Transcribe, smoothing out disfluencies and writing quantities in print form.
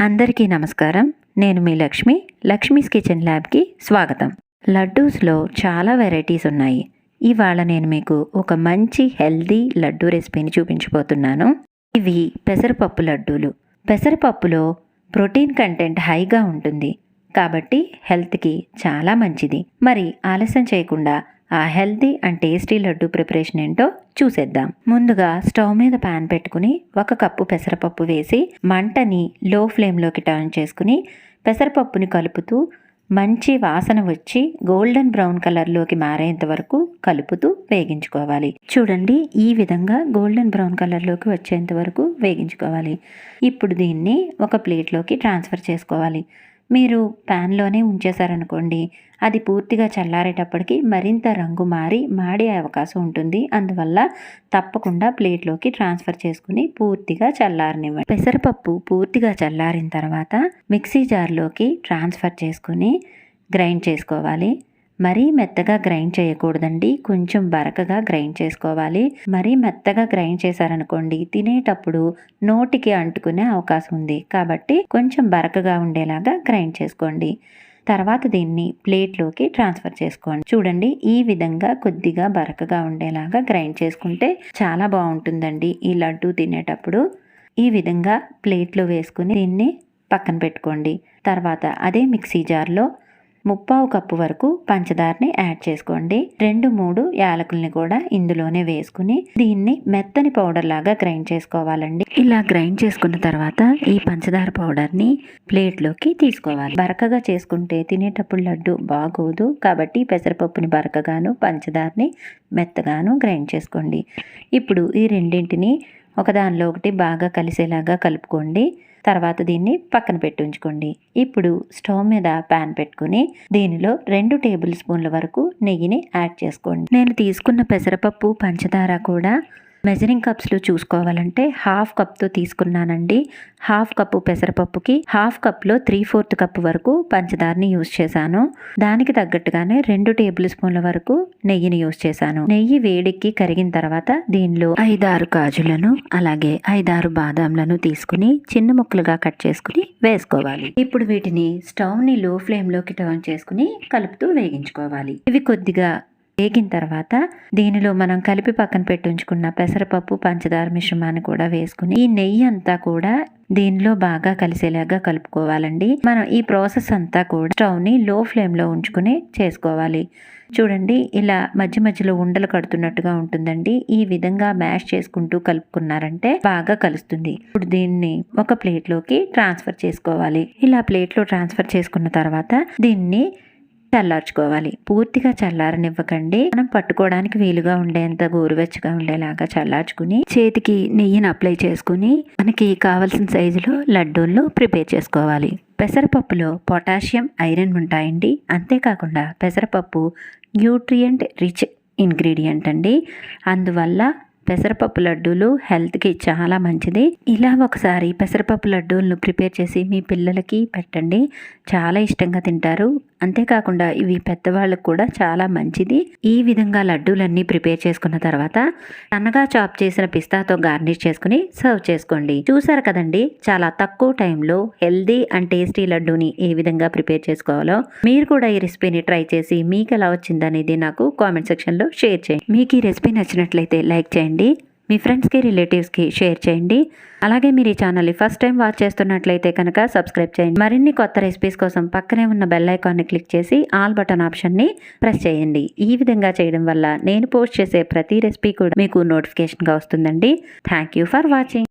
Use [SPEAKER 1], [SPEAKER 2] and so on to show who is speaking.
[SPEAKER 1] అందరికీ నమస్కారం. నేను మీ లక్ష్మీస్ కిచెన్ ల్యాబ్కి స్వాగతం. లడ్డూస్లో చాలా వెరైటీస్ ఉన్నాయి. ఇవాళ నేను మీకు ఒక మంచి హెల్దీ లడ్డూ రెసిపీని చూపించబోతున్నాను. ఇవి పెసరపప్పు లడ్డూలు. పెసరపప్పులో ప్రోటీన్ కంటెంట్ హైగా ఉంటుంది కాబట్టి హెల్త్కి చాలా మంచిది. మరి ఆలస్యం చేయకుండా ఆ healthy and tasty laddu preparation ఏంటో చూసేద్దాం. ముందుగా స్టవ్ మీద ప్యాన్ పెట్టుకుని 1 కప్పు పెసరపప్పు వేసి మంటని లో ఫ్లేమ్లోకి టర్న్ చేసుకుని పెసరపప్పుని కలుపుతూ మంచి వాసన వచ్చి గోల్డెన్ బ్రౌన్ కలర్లోకి మారేంత వరకు కలుపుతూ వేగించుకోవాలి. చూడండి, ఈ విధంగా గోల్డెన్ బ్రౌన్ కలర్లోకి వచ్చేంత వరకు వేగించుకోవాలి. ఇప్పుడు దీన్ని ఒక ప్లేట్లోకి ట్రాన్స్ఫర్ చేసుకోవాలి. మీరు ప్యాన్లోనే ఉంచేశారనుకోండి, అది పూర్తిగా చల్లారేటప్పటికి మరింత రంగు మాడే అవకాశం ఉంటుంది. అందువల్ల తప్పకుండా ప్లేట్లోకి ట్రాన్స్ఫర్ చేసుకుని పూర్తిగా చల్లారనివ్వండి. పెసరపప్పు పూర్తిగా చల్లారిన తర్వాత మిక్సీ జార్లోకి ట్రాన్స్ఫర్ చేసుకుని గ్రైండ్ చేసుకోవాలి. మరీ మెత్తగా గ్రైండ్ చేయకూడదండి, కొంచెం బరకగా గ్రైండ్ చేసుకోవాలి. మరీ మెత్తగా గ్రైండ్ చేశారనుకోండి, తినేటప్పుడు నోటికి అంటుకునే అవకాశం ఉంది. కాబట్టి కొంచెం బరకగా ఉండేలాగా గ్రైండ్ చేసుకోండి. తర్వాత దీన్ని ప్లేట్లోకి ట్రాన్స్ఫర్ చేసుకోండి. చూడండి, ఈ విధంగా కొద్దిగా బరకగా ఉండేలాగా గ్రైండ్ చేసుకుంటే చాలా బాగుంటుందండి ఈ లడ్డు తినేటప్పుడు. ఈ విధంగా ప్లేట్లో వేసుకుని దీన్ని పక్కన పెట్టుకోండి. తర్వాత అదే మిక్సీ జార్లో 3/4 కప్పు వరకు పంచదారని యాడ్ చేసుకోండి. 2-3 యాలకుల్ని కూడా ఇందులోనే వేసుకుని దీన్ని మెత్తని పౌడర్ లాగా గ్రైండ్ చేసుకోవాలండి. ఇలా గ్రైండ్ చేసుకున్న తర్వాత ఈ పంచదార పౌడర్ని ప్లేట్లోకి తీసుకోవాలి. బరకగా చేసుకుంటే తినేటప్పుడు లడ్డు బాగోదు కాబట్టి పెసరపప్పుని బరకగాను పంచదారని మెత్తగాను గ్రైండ్ చేసుకోండి. ఇప్పుడు ఈ రెండింటిని ఒకదానిలో ఒకటి బాగా కలిసేలాగా కలుపుకోండి. తర్వాత దీన్ని పక్కన పెట్టి ఉంచుకోండి. ఇప్పుడు స్టవ్ మీద ప్యాన్ పెట్టుకుని దీనిలో 2 టేబుల్ స్పూన్ల వరకు నెయ్యిని యాడ్ చేసుకోండి. నేను తీసుకున్న పెసరపప్పు పంచదార కూడా మెజరింగ్ కప్స్లో చూసుకోవాలంటే 1/2 కప్తో తీసుకున్నానండి. 1/2 కప్పు పెసరపప్పుకి 1/2 కప్లో 3/4 కప్పు వరకు పంచదారని యూజ్ చేశాను. దానికి తగ్గట్టుగానే 2 టేబుల్ స్పూన్ల వరకు నెయ్యిని యూజ్ చేశాను. నెయ్యి వేడికి కరిగిన తర్వాత దీనిలో 5-6 కాజులను అలాగే 5-6 బాదాంలను తీసుకుని చిన్న ముక్కలుగా కట్ చేసుకుని వేసుకోవాలి. ఇప్పుడు వీటిని స్టవ్ని లో ఫ్లేమ్లోకి టర్న్ చేసుకుని కలుపుతూ వేగించుకోవాలి. ఇవి కొద్దిగా వేగిన తర్వాత దీనిలో మనం కలిపి పక్కన పెట్టి ఉంచుకున్న పెసరపప్పు పంచదార మిశ్రమాన్ని కూడా వేసుకుని ఈ నెయ్యి అంతా కూడా దీనిలో బాగా కలిసేలాగా కలుపుకోవాలండి. మనం ఈ ప్రాసెస్ అంతా కూడా స్టవ్ని లో ఫ్లేమ్లో ఉంచుకుని చేసుకోవాలి. చూడండి, ఇలా మధ్య మధ్యలో ఉండలు కడుతున్నట్టుగా ఉంటుందండి. ఈ విధంగా మ్యాష్ చేసుకుంటూ కలుపుకున్నారంటే బాగా కలుస్తుంది. ఇప్పుడు దీన్ని ఒక ప్లేట్లోకి ట్రాన్స్ఫర్ చేసుకోవాలి. ఇలా ప్లేట్లో ట్రాన్స్ఫర్ చేసుకున్న తర్వాత దీన్ని చల్లార్చుకోవాలి. పూర్తిగా చల్లారనివ్వకండి. మనం పట్టుకోవడానికి వీలుగా ఉండేంత గోరువెచ్చగా ఉండేలాగా చల్లార్చుకుని చేతికి నెయ్యిని అప్లై చేసుకుని మనకి కావలసిన సైజులో లడ్డూలను ప్రిపేర్ చేసుకోవాలి. పెసరపప్పులో పొటాషియం, ఐరన్ ఉంటాయండి. అంతేకాకుండా పెసరపప్పు న్యూట్రియంట్ రిచ్ ఇంగ్రీడియంట్ అండి. అందువల్ల పెసరపప్పు లడ్డూలు హెల్త్కి చాలా మంచిది. ఇలా ఒకసారి పెసరపప్పు లడ్డూలను ప్రిపేర్ చేసి మీ పిల్లలకి పెట్టండి, చాలా ఇష్టంగా తింటారు. అంతేకాకుండా ఇవి పెద్దవాళ్ళకు కూడా చాలా మంచిది. ఈ విధంగా లడ్డూలన్నీ ప్రిపేర్ చేసుకున్న తర్వాత సన్నగా చాప్ చేసిన పిస్తాతో గార్నిష్ చేసుకుని సర్వ్ చేసుకోండి. చూసారు కదండి, చాలా తక్కువ టైంలో హెల్దీ అండ్ టేస్టీ లడ్డూని ఏ విధంగా ప్రిపేర్ చేసుకోవాలో. మీరు కూడా ఈ రెసిపీని ట్రై చేసి మీకు ఎలా వచ్చిందనేది నాకు కామెంట్ సెక్షన్లో షేర్ చేయండి. మీకు ఈ రెసిపీ నచ్చినట్లయితే లైక్ చేయండి, మీ ఫ్రెండ్స్కి రిలేటివ్స్కి షేర్ చేయండి. అలాగే మీరు ఈ ఛానల్ని ఫస్ట్ టైం వాచ్ చేస్తున్నట్లయితే కనుక సబ్స్క్రైబ్ చేయండి. మరిన్ని కొత్త రెసిపీస్ కోసం పక్కనే ఉన్న బెల్ ఐకాన్ని క్లిక్ చేసి ఆల్ బటన్ ఆప్షన్ని ప్రెస్ చేయండి. ఈ విధంగా చేయడం వల్ల నేను పోస్ట్ చేసే ప్రతి రెసిపీ కూడా మీకు నోటిఫికేషన్గా వస్తుందండి. Thank you for watching.